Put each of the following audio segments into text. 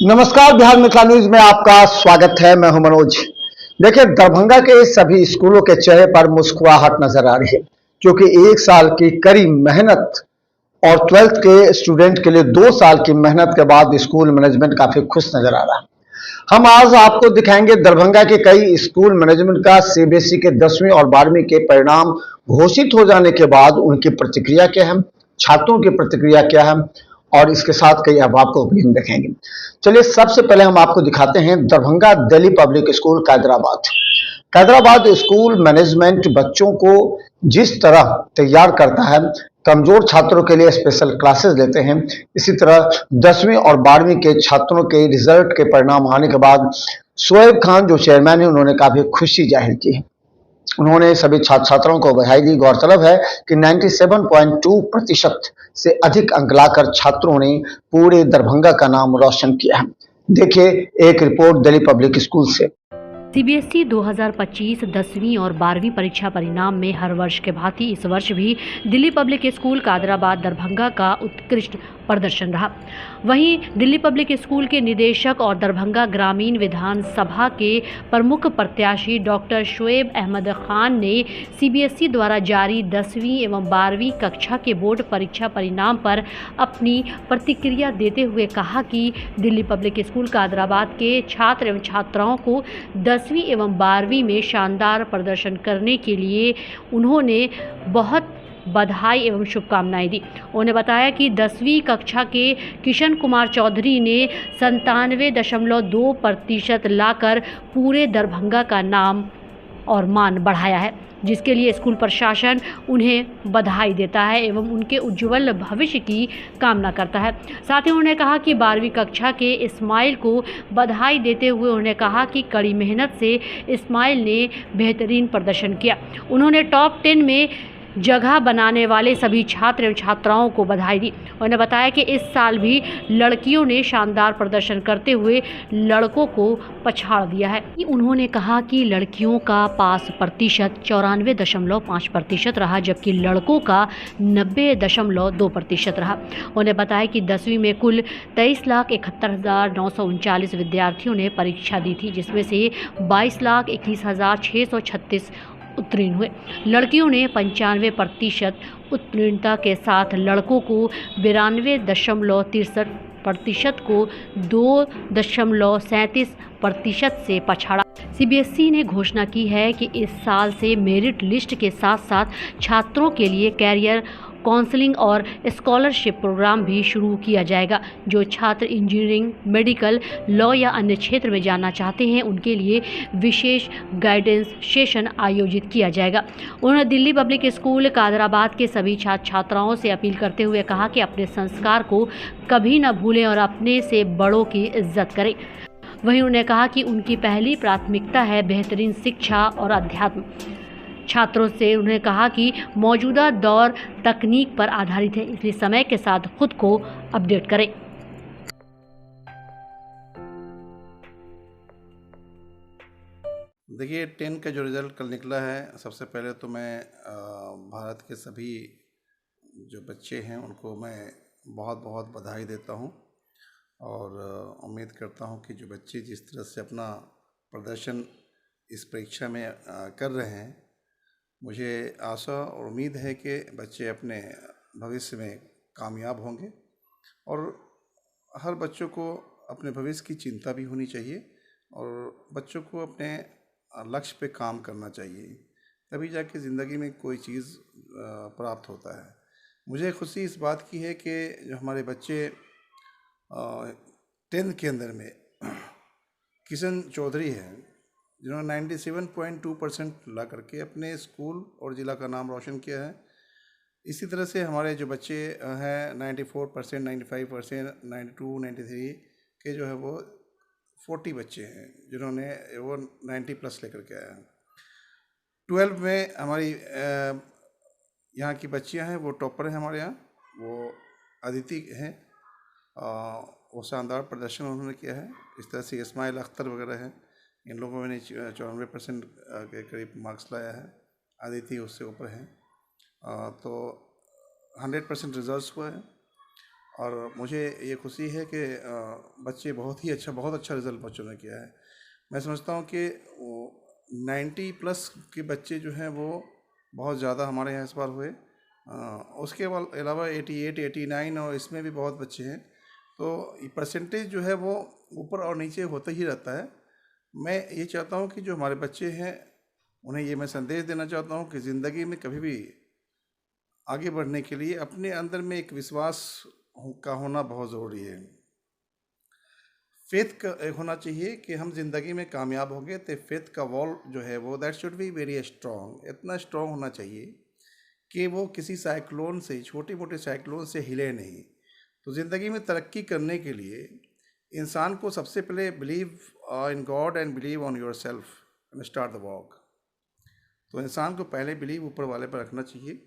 नमस्कार, बिहार मिथिला न्यूज में आपका स्वागत है। मैं हूं मनोज। देखिए, दरभंगा के सभी स्कूलों के चेहरे पर मुस्कुराहट नजर आ रही है, क्योंकि एक साल की कड़ी मेहनत और 12th के स्टूडेंट के लिए 2 साल की मेहनत के बाद स्कूल मैनेजमेंट काफी खुश नजर आ रहा है। हम आज आपको दिखाएंगे दरभंगा के कई स्कूल मैनेजमेंट का सीबीएसई के 10वीं और 12वीं के परिणाम घोषित हो जाने के बाद उनकी प्रतिक्रिया क्या है, छात्रों की प्रतिक्रिया क्या है, और इसके साथ कई अहबाब को भी हम देखेंगे। चलिए, सबसे पहले हम आपको दिखाते हैं Darbhanga Delhi public school Kaidrabad. Kaidrabad school management बच्चों को जिस तरह तैयार करता है, कमजोर छात्रों के लिए स्पेशल क्लासेस लेते हैं, इसी तरह 10वीं और 12वीं के छात्रों के रिजल्ट के परिणाम आने के बाद शोएब खान जो चेयरमैन है, उन्होंने काफी खुशी जाहिर की है। उन्होंने सभी छात्र छात्राओं को बधाई दी। गौरतलब है कि 97.2% से अधिक अंक लाकर छात्रों ने पूरे दरभंगा का नाम रोशन किया है। देखिए एक रिपोर्ट दिल्ली पब्लिक स्कूल से। सीबीएसई 2025 10वीं और 12वीं परीक्षा परिणाम में हर वर्ष के भांति इस वर्ष भी दिल्ली पब्लिक स्कूल कैदराबाद दरभंगा का उत्कृष्ट प्रदर्शन रहा। वहीं दिल्ली पब्लिक स्कूल के निदेशक और दरभंगा ग्रामीण विधानसभा के प्रमुख प्रत्याशी डॉक्टर शोएब अहमद खान ने सीबीएसई द्वारा जारी 10वीं एवं 12वीं कक्षा के बोर्ड परीक्षा परिणाम पर अपनी प्रतिक्रिया देते हुए कहा कि दिल्ली पब्लिक स्कूल कैदराबाद के छात्र एवं छात्राओं को 10वीं एवं 12वीं में शानदार प्रदर्शन करने के लिए उन्होंने बहुत बधाई एवं शुभकामनाएं दी। उन्होंने बताया कि 10वीं कक्षा के किशन कुमार चौधरी ने 97.2% लाकर पूरे दरभंगा का नाम और मान बढ़ाया है, जिसके लिए स्कूल प्रशासन उन्हें बधाई देता है एवं उनके उज्जवल भविष्य की कामना करता है। साथ ही उन्होंने कहा कि 12वीं कक्षा के इस्माइल को बधाई देते हुए उन्होंने कहा कि कड़ी मेहनत से इस्माइल ने बेहतरीन प्रदर्शन किया। उन्होंने टॉप 10 में जगह बनाने वाले सभी छात्र एवं छात्राओं को बधाई दी। उन्होंने बताया कि इस साल भी लड़कियों ने शानदार प्रदर्शन करते हुए लड़कों को पछाड़ दिया है। उन्होंने कहा कि लड़कियों का पास प्रतिशत 94.5% रहा, जबकि लड़कों का 90.2% रहा। उन्होंने बताया कि 10वीं में कुल 23,71,939 विद्यार्थियों ने परीक्षा दी थी, जिसमें से 22,21,636 उत्तीर्ण हुए। लड़कियों ने 95% उत्तीर्णता के साथ लड़कों को 92.63% को 2.37% से पछाड़ा। सीबीएसई ने घोषणा की है कि इस साल से मेरिट लिस्ट के साथ साथ छात्रों के लिए कैरियर काउंसलिंग और स्कॉलरशिप प्रोग्राम भी शुरू किया जाएगा। जो छात्र इंजीनियरिंग, मेडिकल, लॉ या अन्य क्षेत्र में जाना चाहते हैं, उनके लिए विशेष गाइडेंस सेशन आयोजित किया जाएगा। उन्होंने दिल्ली पब्लिक स्कूल कैदराबाद के सभी छात्र छात्राओं से अपील करते हुए कहा कि अपने संस्कार को कभी न भूलें और अपने से बड़ों की इज्जत करें। वहीं उन्होंने कहा कि उनकी पहली प्राथमिकता है बेहतरीन शिक्षा और अध्यात्म। छात्रों से उन्होंने कहा कि मौजूदा दौर तकनीक पर आधारित है, इसलिए समय के साथ खुद को अपडेट करें। देखिए, 10 का जो रिज़ल्ट कल निकला है, सबसे पहले तो मैं भारत के सभी जो बच्चे हैं उनको मैं बहुत बहुत बधाई देता हूं और उम्मीद करता हूं कि जो बच्चे जिस तरह से अपना प्रदर्शन इस परीक्षा में कर रहे हैं, मुझे आशा और उम्मीद है कि बच्चे अपने भविष्य में कामयाब होंगे। और हर बच्चों को अपने भविष्य की चिंता भी होनी चाहिए और बच्चों को अपने लक्ष्य पे काम करना चाहिए, तभी जाके ज़िंदगी में कोई चीज़ प्राप्त होता है। मुझे खुशी इस बात की है कि जो हमारे बच्चे 10th के अंदर में किशन चौधरी हैं, जिन्होंने 97.2% ला करके अपने स्कूल और ज़िला का नाम रोशन किया है। इसी तरह से हमारे जो बच्चे हैं 94%, 95%, 92, 93 के जो है वो 40 बच्चे हैं जिन्होंने वो 90+ लेकर के आया है। 12 में हमारी यहाँ की बच्चियाँ हैं, वो टॉपर हैं हमारे यहाँ, वो अदिति हैं। वो शानदार प्रदर्शन उन्होंने किया है। इस तरह से इस्माइल अख्तर वगैरह हैं, इन लोगों ने 94% के करीब मार्क्स लाया है। अदिति उससे ऊपर हैं। तो 100% रिजल्ट्स हुआ है। और मुझे ये खुशी है कि बच्चे बहुत अच्छा रिज़ल्ट बच्चों ने किया है। मैं समझता हूँ कि 90+ के बच्चे जो हैं वो बहुत ज़्यादा हमारे यहाँ इस बार हुए। उसके अलावा 88, 89 और इसमें भी बहुत बच्चे हैं। तो ये परसेंटेज जो है वो ऊपर और नीचे होता ही रहता है। मैं ये चाहता हूँ कि जो हमारे बच्चे हैं उन्हें ये मैं संदेश देना चाहता हूँ कि ज़िंदगी में कभी भी आगे बढ़ने के लिए अपने अंदर में एक विश्वास का होना बहुत ज़रूरी है। फेथ का होना चाहिए कि हम ज़िंदगी में कामयाब होंगे, तो फेथ का वॉल जो है वो that should be very strong, इतना स्ट्रॉन्ग होना चाहिए कि वो किसी साइक्लोन से, छोटे मोटे साइक्लोन से हिले नहीं। तो ज़िंदगी में तरक्की करने के लिए इंसान को सबसे पहले believe in God and believe on your self and start the walk. तो इंसान को पहले बिलीव ऊपर वाले पर रखना चाहिए,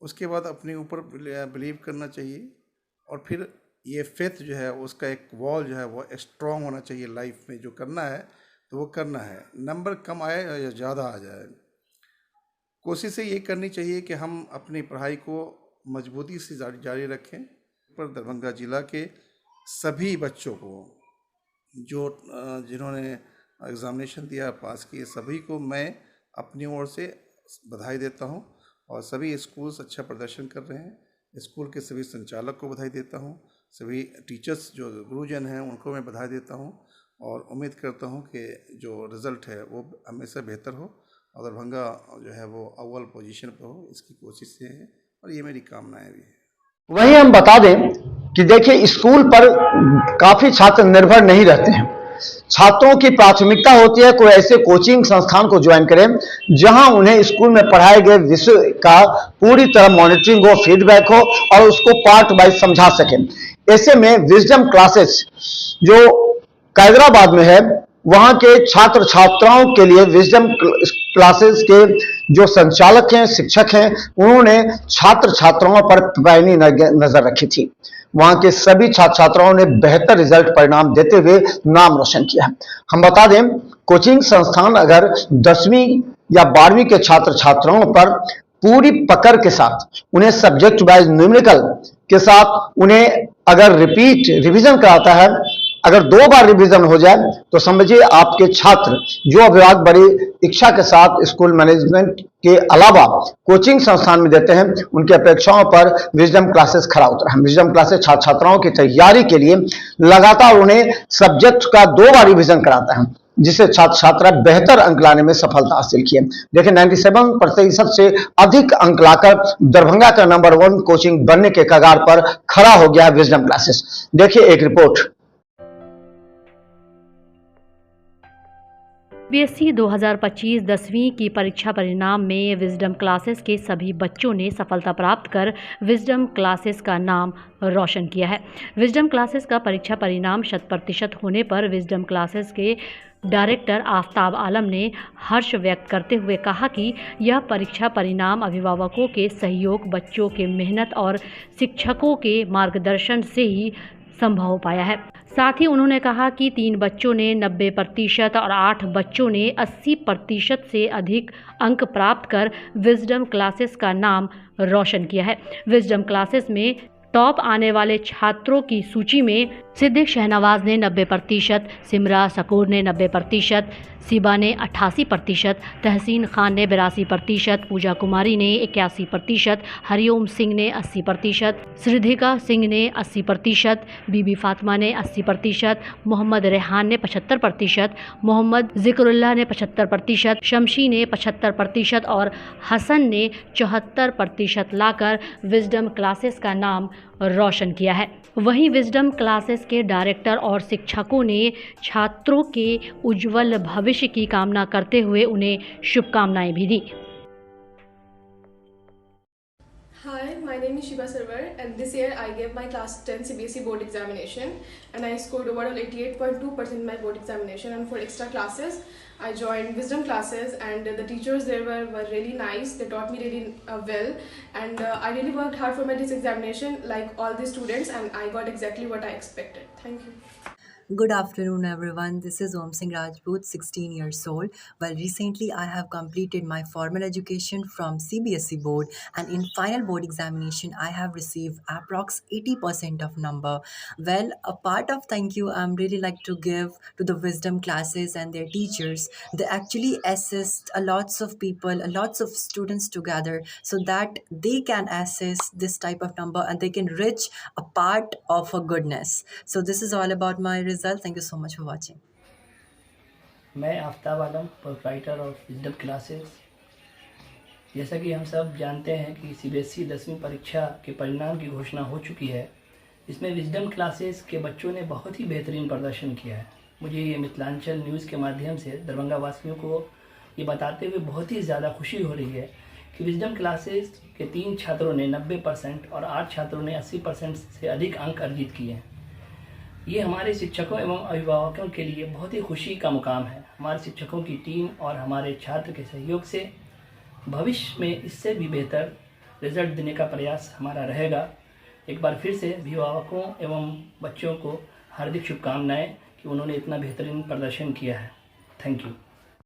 उसके बाद अपने ऊपर बिलीव करना चाहिए, और फिर ये फेथ जो है उसका एक वॉल जो है वो स्ट्रॉन्ग होना चाहिए। लाइफ में जो करना है तो वो करना है, नंबर कम आए या ज़्यादा आ जाए, कोशिश ये करनी चाहिए कि हम अपनी पढ़ाई को मजबूती से जारी रखें। पर दरभंगा ज़िला के सभी बच्चों को जो जिन्होंने एग्ज़ामिनेशन दिया, पास किए, सभी को मैं अपनी ओर से बधाई देता हूं। और सभी स्कूल्स अच्छा प्रदर्शन कर रहे हैं, स्कूल के सभी संचालक को बधाई देता हूं, सभी टीचर्स जो गुरुजन हैं उनको मैं बधाई देता हूं, और उम्मीद करता हूं कि जो रिज़ल्ट है वो हमेशा बेहतर हो और दरभंगा जो है वो अव्वल पोजीशन पर हो, इसकी कोशिश है और ये मेरी कामनाएं भी है। वहीं हम बता दें कि देखिए, स्कूल पर काफी छात्र निर्भर नहीं रहते हैं। छात्रों की प्राथमिकता होती है कोई ऐसे कोचिंग संस्थान को ज्वाइन करें जहां उन्हें स्कूल में पढ़ाए गए विषय का पूरी तरह मॉनिटरिंग हो, फीडबैक हो और उसको पार्ट वाइज समझा सकें। ऐसे में विजडम क्लासेस जो कैदराबाद में है, वहां के छात्र छात्राओं के लिए विजडम क्लासेस के जो संचालक हैं, शिक्षक हैं, उन्होंने छात्र छात्राओं पर पैनी नजर रखी थी। वहां के सभी छात्र छात्राओं ने बेहतर रिजल्ट परिणाम देते हुए नाम रोशन किया है। हम बता दें, कोचिंग संस्थान अगर 10वीं या 12वीं के छात्र छात्राओं पर पूरी पकड़ के साथ उन्हें सब्जेक्ट वाइज न्यूमेरिकल के साथ उन्हें अगर रिपीट रिवीजन कराता है, अगर 2 बार रिवीजन हो जाए, तो समझिए आपके छात्र जो अभिभावक बड़ी इच्छा के साथ स्कूल मैनेजमेंट के अलावा कोचिंग संस्थान में देते हैं, उनकी अपेक्षाओं पर विजडम क्लासेस खरा उतरा है। विजडम क्लासेस छात्र छात्राओं की तैयारी के लिए लगातार उन्हें सब्जेक्ट का 2 बार रिवीजन कराता है, जिससे छात्र छात्रा बेहतर अंक लाने में सफलता हासिल की है। देखिए, 97% से अधिक अंक लाकर दरभंगा का नंबर 1 कोचिंग बनने के कगार पर खड़ा हो गया विजडम क्लासेस। देखिए एक रिपोर्ट। सीबीएसई 2025 10वीं की परीक्षा परिणाम में विजडम क्लासेस के सभी बच्चों ने सफलता प्राप्त कर विजडम क्लासेस का नाम रोशन किया है। विजडम क्लासेस का परीक्षा परिणाम 100% होने पर विजडम क्लासेस के डायरेक्टर आफ्ताब आलम ने हर्ष व्यक्त करते हुए कहा कि यह परीक्षा परिणाम अभिभावकों के सहयोग, बच्चों के मेहनत और शिक्षकों के मार्गदर्शन से ही संभव हो पाया है। साथ ही उन्होंने कहा कि 3 बच्चों ने 90% और 8 बच्चों ने 80% से अधिक अंक प्राप्त कर विजडम क्लासेस का नाम रोशन किया है। विजडम क्लासेस में टॉप आने वाले छात्रों की सूची में सिद्दीक शहनवाज ने 90%, सिमरा सकूर ने 90%, सिबा ने 88%, तहसीन खान ने 82%, पूजा कुमारी ने 81%, हरिओम सिंह ने 80%, श्रीधिका सिंह ने 80%, बीबी फातिमा ने 80%, मोहम्मद रेहान ने 75%, मोहम्मद जिक्रुल्लाह ने 75%, शमशी ने 75% और हसन ने 74% लाकर विजडम क्लासेस का नाम रोशन किया है। वहीं विजडम क्लासेस के डायरेक्टर और शिक्षकों ने छात्रों के उज्जवल भविष्य की कामना करते हुए उन्हें शुभकामनाएं भी दी। Hi, my name is Shiba Sarwar and this year I gave my class 10 CBSE board examination and I scored overall 88.2% in my board examination, and for extra classes I joined Wisdom classes and the teachers there were really nice. They taught me really well, and I really worked hard for my this examination like all the students, and I got exactly what I expected. Thank you. Good afternoon, everyone. This is Om Singh Rajput, 16 years old. Well, recently I have completed my formal education from CBSE board, and in final board examination, I have received approx 80% of number. Well, a part of thank you I'm really like to give to the wisdom classes and their teachers. They actually assist a lots of people, a lots of students together, so that they can assess this type of number and they can reach a part of a goodness. So this is all about my result. Thank you so much for watching. मैं आफ्ताब आलम, proprietor of wisdom classes. जैसा कि हम सब जानते हैं कि CBSE 10वीं परीक्षा के परिणाम की घोषणा हो चुकी है। इसमें विजडम क्लासेस के बच्चों ने बहुत ही बेहतरीन प्रदर्शन किया है। मुझे ये मिथिलांचल न्यूज़ के माध्यम से दरभंगा वासियों को ये बताते हुए बहुत ही ज़्यादा खुशी हो रही है कि विजडम क्लासेस के 3 छात्रों ने 90% और 8 छात्रों ने 80% से अधिक अंक अर्जित किए हैं। ये हमारे शिक्षकों एवं अभिभावकों के लिए बहुत ही खुशी का मुकाम है। हमारे शिक्षकों की टीम और हमारे छात्र के सहयोग से भविष्य में इससे भी बेहतर रिजल्ट देने का प्रयास हमारा रहेगा। एक बार फिर से अभिभावकों एवं बच्चों को हार्दिक शुभकामनाएं कि उन्होंने इतना बेहतरीन प्रदर्शन किया है। Thank you.